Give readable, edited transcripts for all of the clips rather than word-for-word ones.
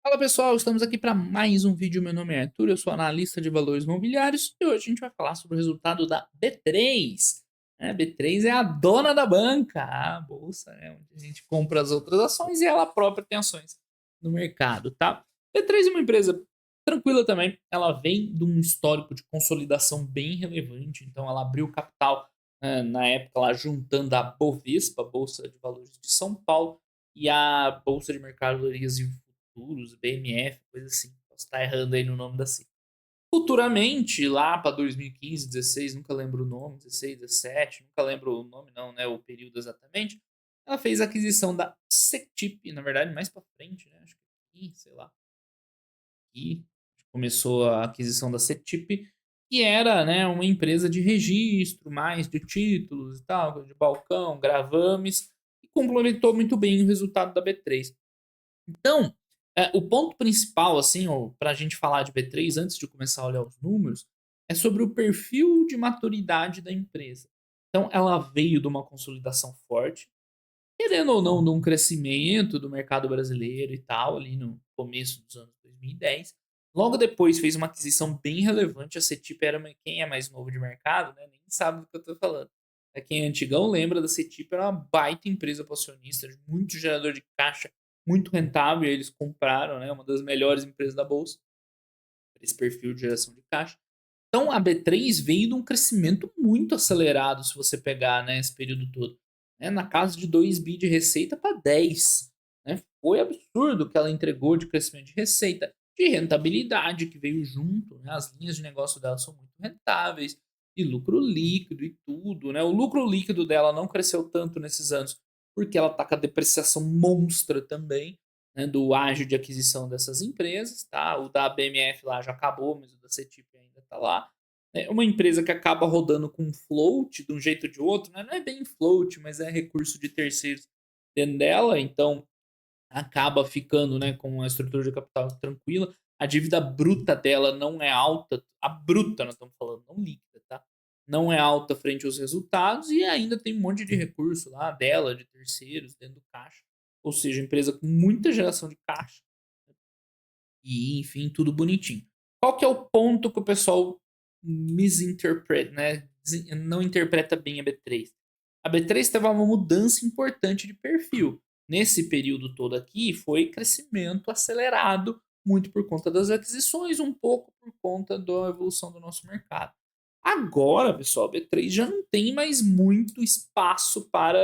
Fala pessoal, estamos aqui para mais um vídeo. Meu nome é Arthur, eu sou analista de valores imobiliários e hoje a gente vai falar sobre o resultado da B3. A B3 é a dona da banca, a bolsa, né, onde a gente compra as outras ações e ela própria tem ações no mercado, tá? B3 é uma empresa tranquila também, ela vem de um histórico de consolidação bem relevante, então ela abriu capital na época lá juntando a Bovespa, Bolsa de Valores de São Paulo, e a Bolsa de Mercadorias e Futuros, BMF, coisa assim. Posso estar errando aí no nome da sigla. Futuramente, lá para 2015, 16, nunca lembro o nome, 16, 17, nunca lembro o nome não, né, o período exatamente. Ela fez a aquisição da CETIP, na verdade, mais para frente, né, acho que aqui, sei lá, aqui começou a aquisição da CETIP, que era, né, uma empresa de registro, mais de títulos e tal, de balcão, gravames, e complementou muito bem o resultado da B3. Então, o ponto principal, assim, para a gente falar de B3, antes de começar a olhar os números, é sobre o perfil de maturidade da empresa. Então, ela veio de uma consolidação forte, querendo ou não, de um crescimento do mercado brasileiro e tal, ali no começo dos anos 2010. Logo depois fez uma aquisição bem relevante. A CETIP era quem é mais novo de mercado, né, nem sabe do que eu estou falando. Quem é antigão lembra da CETIP, era uma baita empresa para acionistas, muito gerador de caixa, muito rentável. E eles compraram, né, uma das melhores empresas da bolsa, para esse perfil de geração de caixa. Então a B3 veio de um crescimento muito acelerado, se você pegar, né, esse período todo, né, na casa de 2 bi de receita para 10, né? Foi absurdo o que ela entregou de crescimento de receita, de rentabilidade que veio junto, né? As linhas de negócio dela são muito rentáveis, e lucro líquido e tudo, né? O lucro líquido dela não cresceu tanto nesses anos, porque ela tá com a depreciação monstra também, né, do ágio de aquisição dessas empresas, tá? O da BMF lá já acabou, mas o da CETIP ainda está lá. É uma empresa que acaba rodando com float de um jeito ou de outro, né? Não é bem float, mas é recurso de terceiros dentro dela, então acaba ficando, né, com uma estrutura de capital tranquila. A dívida bruta dela não é alta, a bruta nós estamos falando, não líquida, tá? Não é alta frente aos resultados e ainda tem um monte de recurso lá dela, de terceiros, dentro do caixa. Ou seja, empresa com muita geração de caixa e, enfim, tudo bonitinho. Qual que é o ponto que o pessoal misinterpreta, né? Não interpreta bem a B3? A B3 teve uma mudança importante de perfil. Nesse período todo aqui, foi crescimento acelerado, muito por conta das aquisições, um pouco por conta da evolução do nosso mercado. Agora, pessoal, a B3 já não tem mais muito espaço para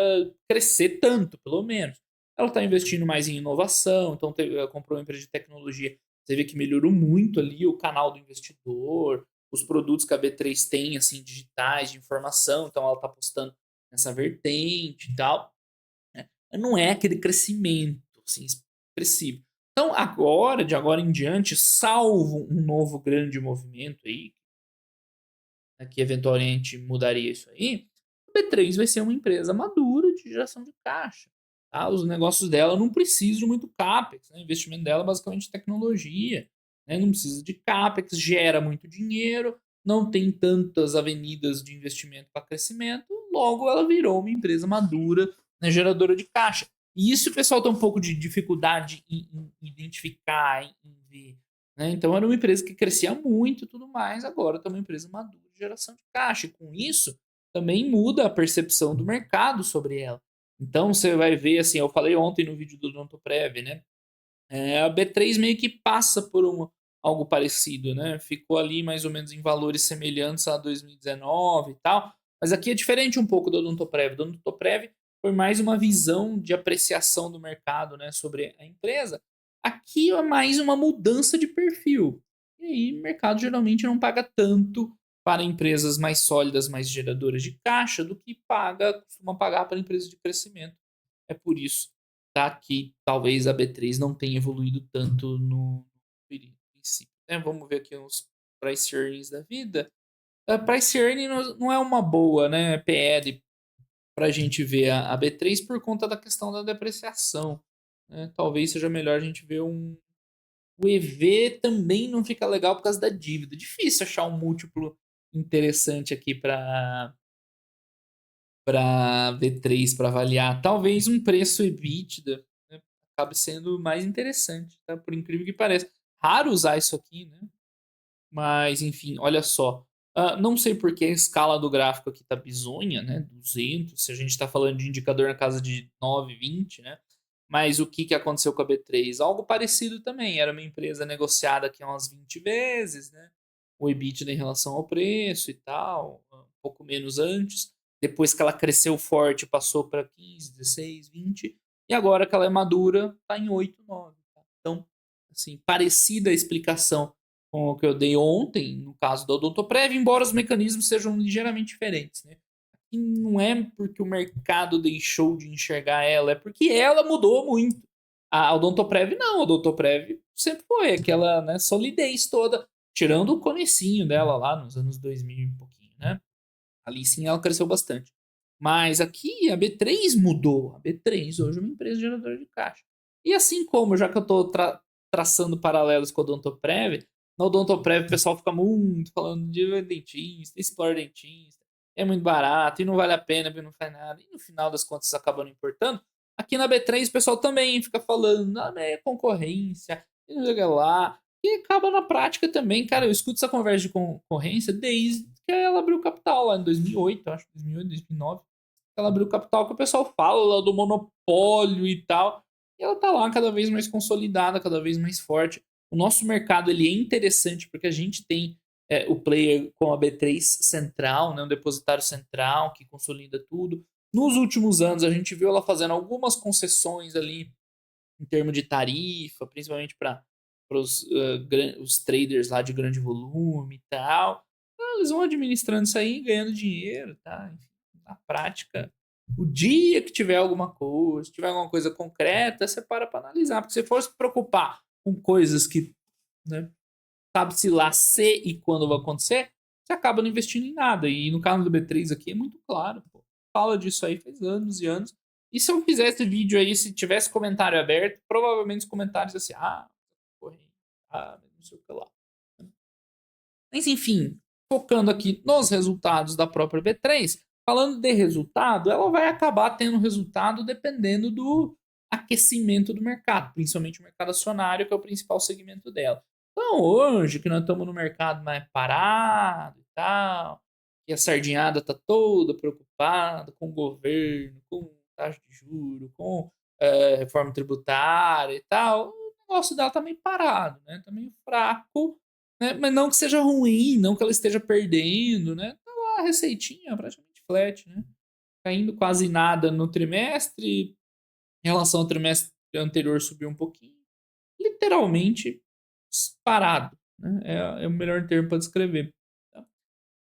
crescer tanto, pelo menos. Ela está investindo mais em inovação, então comprou uma empresa de tecnologia. Você vê que melhorou muito ali o canal do investidor, os produtos que a B3 tem, assim, digitais, de informação, então ela está apostando nessa vertente e tal, né? Não é aquele crescimento assim, expressivo. Então, agora, de agora em diante, salvo um novo grande movimento aí, né, que eventualmente mudaria isso aí, a B3 vai ser uma empresa madura de geração de caixa. Tá? Os negócios dela não precisam de muito CAPEX, né? O investimento dela é basicamente tecnologia, né? Não precisa de CAPEX, gera muito dinheiro, não tem tantas avenidas de investimento para crescimento, logo ela virou uma empresa madura, né, geradora de caixa. E isso o pessoal tem um pouco de dificuldade em identificar, em ver, né? Então era uma empresa que crescia muito e tudo mais, agora está uma empresa madura de geração de caixa. E com isso, também muda a percepção do mercado sobre ela. Então você vai ver, assim, eu falei ontem no vídeo do Odontoprev, né? A B3 meio que passa por algo parecido, né? Ficou ali mais ou menos em valores semelhantes a 2019 e tal. Mas aqui é diferente um pouco do Odontoprev. Do Odontoprev foi mais uma visão de apreciação do mercado, né, sobre a empresa. Aqui é mais uma mudança de perfil. E aí o mercado geralmente não paga tanto para empresas mais sólidas, mais geradoras de caixa, do que costuma pagar para empresas de crescimento. É por isso, tá, que talvez a B3 não tenha evoluído tanto no princípio, né? Vamos ver aqui uns price earnings da vida. A price earning não é uma boa, né, PL para a gente ver a B3 por conta da questão da depreciação, né? Talvez seja melhor a gente ver o EV também não fica legal por causa da dívida. Difícil achar um múltiplo interessante aqui para V3 para avaliar. Talvez um preço EBITDA, né? acabe sendo mais interessante, tá? Por incrível que pareça. Raro usar isso aqui, né? Mas, enfim, olha só. Não sei por que a escala do gráfico aqui tá bizonha, né? 200, se a gente está falando de indicador na casa de 9, 20, né? Mas o que, que aconteceu com a B3? Algo parecido também. Era uma empresa negociada aqui há umas 20 vezes, né? O EBITDA em relação ao preço e tal, um pouco menos antes. Depois que ela cresceu forte, passou para 15, 16, 20. E agora que ela é madura, está em 8, 9. Tá? Então, assim, parecida a explicação com o que eu dei ontem, no caso da Odontoprev, embora os mecanismos sejam ligeiramente diferentes, né? E não é porque o mercado deixou de enxergar ela, é porque ela mudou muito. A Odontoprev não, a Odontoprev sempre foi aquela, né, solidez toda, tirando o comecinho dela lá nos anos 2000 e um pouquinho, né? Ali sim ela cresceu bastante. Mas aqui a B3 mudou. A B3 hoje é uma empresa geradora de caixa. E assim como, já que eu estou traçando paralelos com a Odontoprev, na Odontoprev o pessoal fica muito falando de dentista, explora dentista, é muito barato e não vale a pena porque não faz nada. E no final das contas acaba não importando. Aqui na B3 o pessoal também fica falando, é concorrência, e não sei lá. E acaba na prática também, cara. Eu escuto essa conversa de concorrência desde que ela abriu capital lá em 2008, acho, 2008, 2009. Ela abriu capital que o pessoal fala lá do monopólio e tal. E ela tá lá cada vez mais consolidada, cada vez mais forte. O nosso mercado ele é interessante porque a gente tem o player com a B3 central, né, um depositário central que consolida tudo. Nos últimos anos a gente viu ela fazendo algumas concessões ali em termos de tarifa, principalmente para os traders lá de grande volume e tal. Eles vão administrando isso aí, ganhando dinheiro, tá? Enfim, na prática, o dia que tiver alguma coisa, tiver alguma coisa concreta, você para analisar. Porque se for se preocupar com coisas que, né, sabe-se lá se e quando vai acontecer, você acaba não investindo em nada. E no caso do B3 aqui é muito claro, pô. Fala disso aí faz anos e anos. E se eu fizesse vídeo aí, se tivesse comentário aberto, provavelmente os comentários assim, corrente, não sei o que lá. Mas enfim, focando aqui nos resultados da própria B3, falando de resultado, ela vai acabar tendo resultado dependendo do aquecimento do mercado, principalmente o mercado acionário, que é o principal segmento dela. Então, hoje, que nós estamos no mercado mais parado e tal, e a sardinhada está toda preocupada com o governo, com taxa de juros, com reforma tributária e tal, o negócio dela está meio parado, né? Está meio fraco, né? Mas não que seja ruim, não que ela esteja perdendo, né? Tá lá a receitinha praticamente flat, né? Caindo quase nada no trimestre, em relação ao trimestre anterior subiu um pouquinho. Literalmente parado, né? É o melhor termo para descrever. Tá?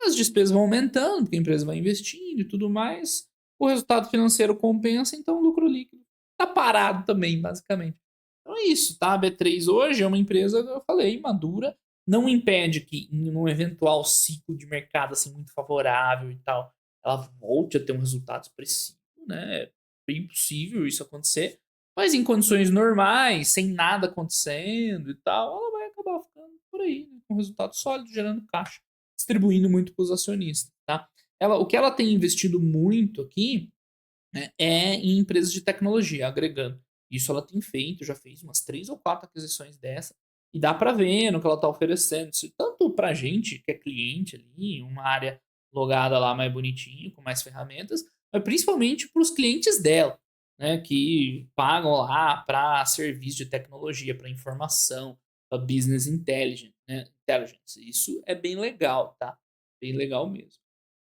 As despesas vão aumentando, porque a empresa vai investindo e tudo mais. O resultado financeiro compensa, então o lucro líquido está parado também, basicamente. Então é isso, tá? A B3 hoje é uma empresa, eu falei, madura. Não impede que, em um eventual ciclo de mercado assim, muito favorável e tal, ela volte a ter um resultado expressivo, né? É bem possível isso acontecer. Mas em condições normais, sem nada acontecendo e tal, ela vai acabar ficando por aí, né? Com resultado sólido, gerando caixa, distribuindo muito para os acionistas, tá? O que ela tem investido muito aqui, né, é em empresas de tecnologia, agregando. Isso ela tem feito, já fez umas 3 ou 4 aquisições dessa, e dá para ver no que ela está oferecendo, tanto para gente que é cliente ali, uma área logada lá mais bonitinho, com mais ferramentas, mas principalmente para os clientes dela, né, que pagam lá para serviço de tecnologia, para informação, para business intelligence, né, intelligence. Isso é bem legal, tá? Bem legal mesmo.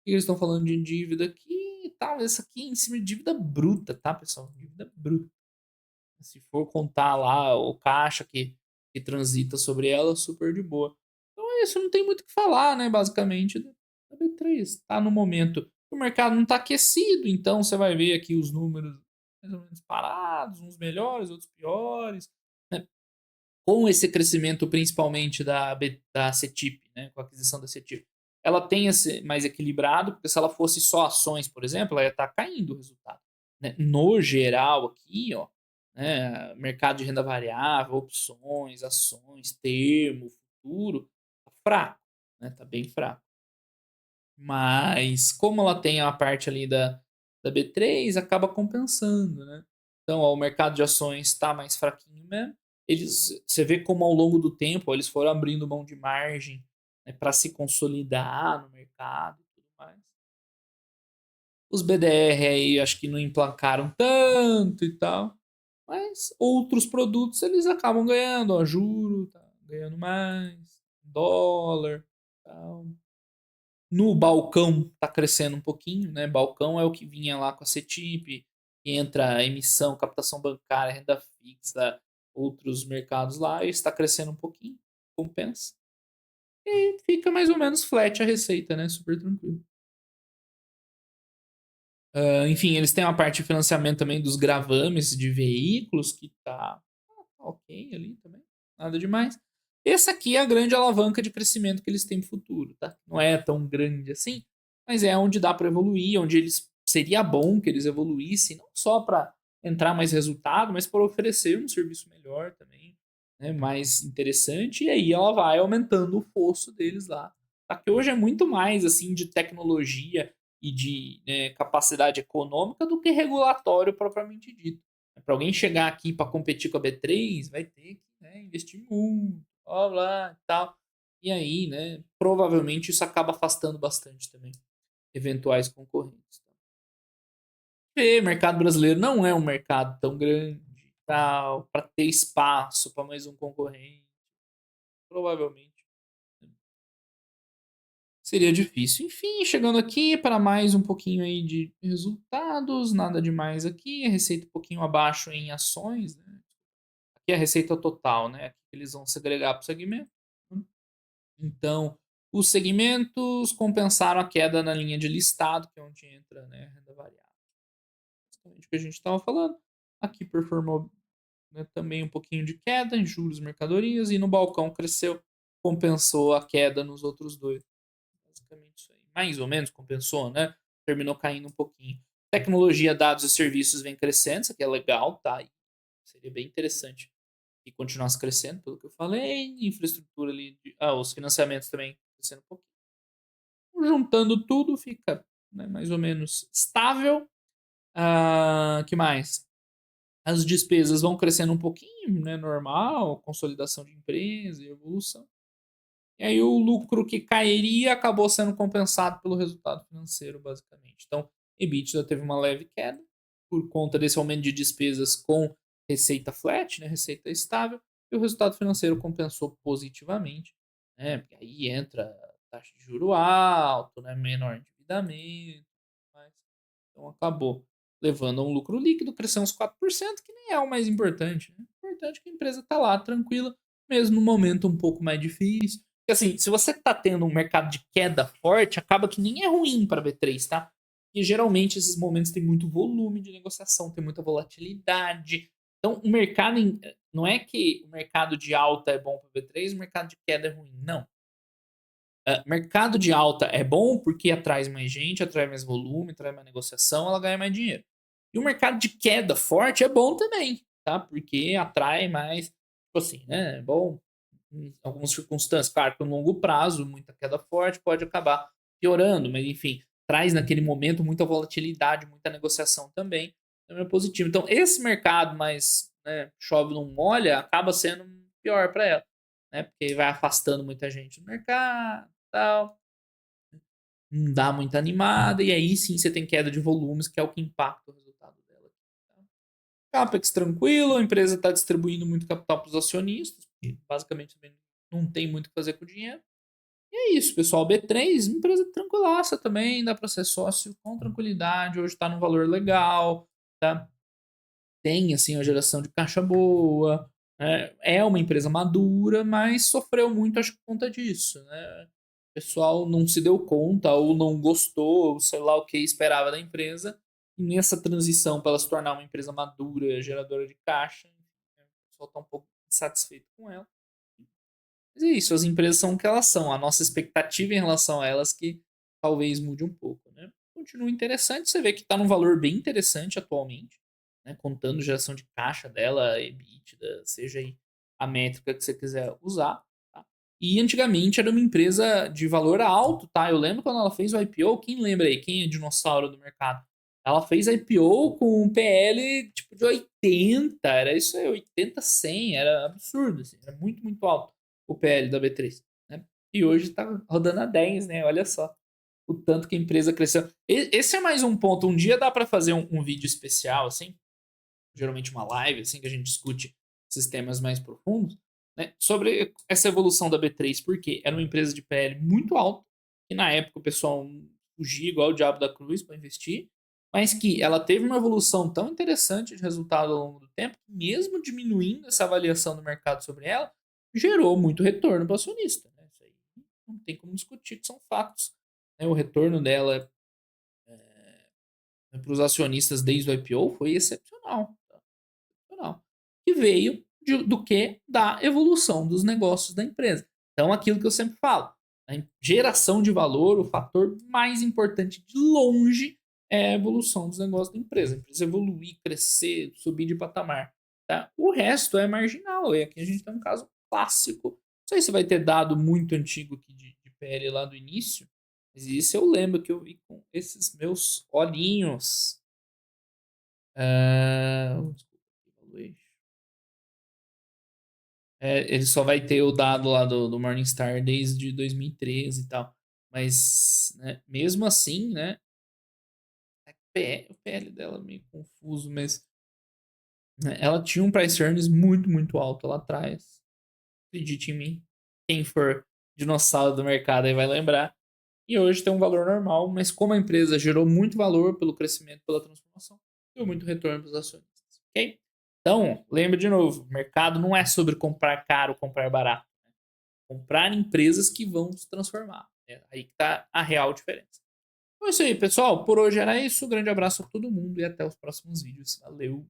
E eles estão falando de dívida aqui e tal. Essa aqui é em cima de dívida bruta, tá, pessoal? Dívida bruta. Se for contar lá o caixa que transita sobre ela, super de boa. Então é isso, não tem muito o que falar, né? Basicamente, da B3. Tá no momento. O mercado não tá aquecido, então você vai ver aqui os números mais ou menos parados, uns melhores, outros piores. Né? Com esse crescimento, principalmente da CETIP, né? Com a aquisição da CETIP, ela tem esse mais equilibrado, porque se ela fosse só ações, por exemplo, ela ia estar caindo o resultado. Né? No geral, aqui, ó, né, mercado de renda variável, opções, ações, termo, futuro, tá fraco, né? Tá bem fraco. Mas como ela tem a parte ali da B3, acaba compensando, né? Então, ó, o mercado de ações está mais fraquinho mesmo. Você vê como ao longo do tempo ó, eles foram abrindo mão de margem, né, para se consolidar no mercado e tudo mais. Os BDR aí acho que não emplacaram tanto e tal, mas outros produtos eles acabam ganhando, ó, juro, tá ganhando mais, dólar, tal. No balcão tá crescendo um pouquinho, né? Balcão é o que vinha lá com a CETIP, que entra emissão, captação bancária, renda fixa, outros mercados lá, e está crescendo um pouquinho, compensa. E fica mais ou menos flat a receita, né? Super tranquilo. Enfim, eles têm uma parte de financiamento também dos gravames de veículos, que tá ok ali também, nada demais. Essa aqui é a grande alavanca de crescimento que eles têm no futuro, tá? Não é tão grande assim, mas é onde dá para evoluir, onde eles seria bom que eles evoluíssem, não só para entrar mais resultado, mas para oferecer um serviço melhor também, né, mais interessante, e aí ela vai aumentando o fosso deles lá. Tá? Que hoje é muito mais assim de tecnologia e de capacidade econômica do que regulatório propriamente dito. Para alguém chegar aqui para competir com a B3, vai ter que investir muito, blá, blá, e tal. E aí, né, provavelmente isso acaba afastando bastante também eventuais concorrentes. E o mercado brasileiro não é um mercado tão grande, tal, para ter espaço para mais um concorrente. Provavelmente seria difícil. Enfim, chegando aqui para mais um pouquinho aí de resultados, nada demais aqui, a receita um pouquinho abaixo em ações, né? Aqui é a receita total, né? Aqui eles vão segregar para o segmento. Então, os segmentos compensaram a queda na linha de listado, que é onde entra, né, a renda variável. Justamente o que a gente estava falando. Aqui performou, né, também um pouquinho de queda em juros e mercadorias, e no balcão cresceu, compensou a queda nos outros dois. Basicamente isso aí. Mais ou menos compensou, né? Terminou caindo um pouquinho. Tecnologia, dados e serviços vem crescendo, isso aqui é legal, tá? Seria bem interessante que continuasse crescendo, pelo que eu falei. Infraestrutura ali, os financiamentos também crescendo um pouquinho. Juntando tudo, fica, né, mais ou menos estável. Que mais? As despesas vão crescendo um pouquinho, né? Normal, consolidação de empresa e evolução. E aí o lucro que cairia acabou sendo compensado pelo resultado financeiro, basicamente. Então, EBITDA teve uma leve queda por conta desse aumento de despesas com receita flat, né, receita estável, e o resultado financeiro compensou positivamente, né, porque aí entra taxa de juro alto, né, menor endividamento, mas, então acabou levando a um lucro líquido, cresceu uns 4%, que nem é o mais importante. Né? O importante é que a empresa está lá tranquila, mesmo no momento um pouco mais difícil. Porque assim, se você está tendo um mercado de queda forte, acaba que nem é ruim para a B3, tá? E geralmente esses momentos têm muito volume de negociação, tem muita volatilidade. Então, o mercado não é que o mercado de alta é bom para a B3, o mercado de queda é ruim. Não. Mercado de alta é bom porque atrai mais gente, atrai mais volume, atrai mais negociação, ela ganha mais dinheiro. E o mercado de queda forte é bom também, tá? Porque atrai mais, tipo assim, né? É bom em algumas circunstâncias. Claro que no longo prazo, muita queda forte pode acabar piorando, mas enfim, traz naquele momento muita volatilidade, muita negociação também. Então é positivo. Então, esse mercado mais chove não molha acaba sendo pior para ela, né? Porque vai afastando muita gente do mercado, tal, não dá muita animada, e aí sim você tem queda de volumes, que é o que impacta o resultado dela. Tá? Capex tranquilo, a empresa está distribuindo muito capital para os acionistas, porque basicamente também não tem muito o que fazer com o dinheiro. E é isso, pessoal. B3, empresa tranquilaça também, dá para ser sócio com tranquilidade, hoje está num valor legal, tá? Tem assim uma geração de caixa boa, é uma empresa madura, mas sofreu muito acho que por conta disso, né? O pessoal não se deu conta ou não gostou, ou sei lá o que esperava da empresa. E nessa transição para ela se tornar uma empresa madura, geradora de caixa, né, o pessoal está um pouco insatisfeito com ela. Mas é isso, as empresas são o que elas são. A nossa expectativa em relação a elas que talvez mude um pouco, né? Continua interessante, você vê que está num valor bem interessante atualmente, né? Contando geração de caixa dela, EBITDA, seja aí a métrica que você quiser usar. Tá? E antigamente era uma empresa de valor alto, tá? Eu lembro quando ela fez o IPO, quem lembra aí? Quem é dinossauro do mercado? Ela fez IPO com um PL tipo de 80, era isso aí, 80, 100, era absurdo, assim, era muito, muito alto o PL da B3, né? E hoje tá rodando a 10, né? Olha só o tanto que a empresa cresceu. Esse é mais um ponto. Um dia dá para fazer um vídeo especial, assim, geralmente uma live, assim, que a gente discute esses temas mais profundos, né, sobre essa evolução da B3, porque era uma empresa de PL muito alto, e na época o pessoal fugia igual o diabo da cruz para investir, mas que ela teve uma evolução tão interessante de resultado ao longo do tempo, que mesmo diminuindo essa avaliação do mercado sobre ela, gerou muito retorno para o acionista. Né? Isso aí não tem como discutir, que são fatos. Né? O retorno dela para os acionistas desde o IPO foi excepcional. Excepcional. Que veio do que? Da evolução dos negócios da empresa. Então, aquilo que eu sempre falo, a geração de valor, o fator mais importante de longe é a evolução dos negócios da empresa. A empresa evoluir, crescer, subir de patamar. Tá? O resto é marginal. E aqui a gente tem um caso clássico. Não sei se vai ter dado muito antigo aqui de PL lá do início, mas isso eu lembro que eu vi com esses meus olhinhos. Desculpa, ele só vai ter o dado lá do Morningstar desde 2013 e tal. Mas, né, mesmo assim, né? O PL dela é meio confuso, mas né, ela tinha um price earnings muito, muito alto lá atrás. Acredite em mim. Quem for dinossauro do mercado aí vai lembrar. E hoje tem um valor normal, mas como a empresa gerou muito valor pelo crescimento, pela transformação, deu muito retorno para os acionistas. Ok? Então, lembre de novo: mercado não é sobre comprar caro, comprar barato. Comprar empresas que vão se transformar. É aí que está a real diferença. Então é isso aí, pessoal. Por hoje era isso. Um grande abraço a todo mundo e até os próximos vídeos. Valeu!